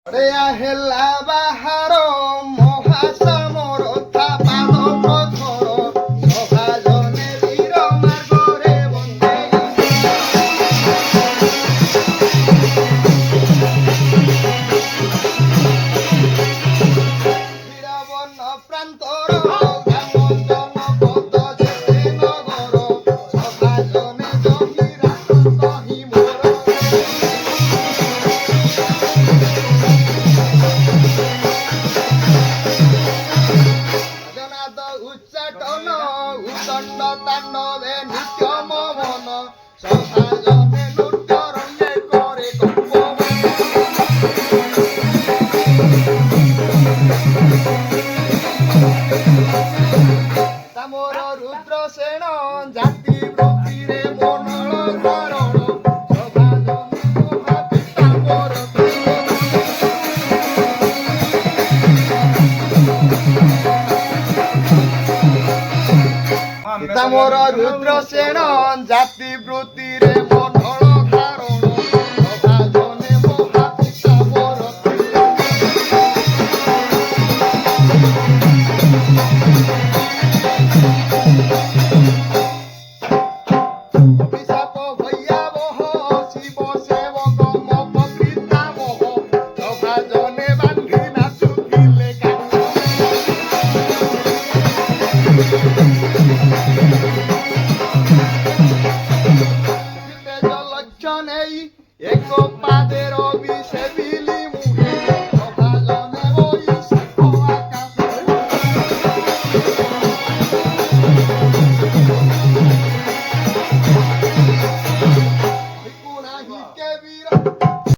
হেলা বাহার মহাসমর পাদ প্রথর সভাজনে বীর মার্গরে বন্দে বীরবর্ণ প্রান্তর উচ্চাটন উদণ্ড তাণ্ডবে নিত্য মমন সভাজনে নৃত্যরঙ্গে করে তামর রুদ্র সেন জাতি বৃত্তিরে মনল কারণ সভাজনে মহাপিতাম্বর পিতামর রুদ্র সেন জাতি বৃত্তিরে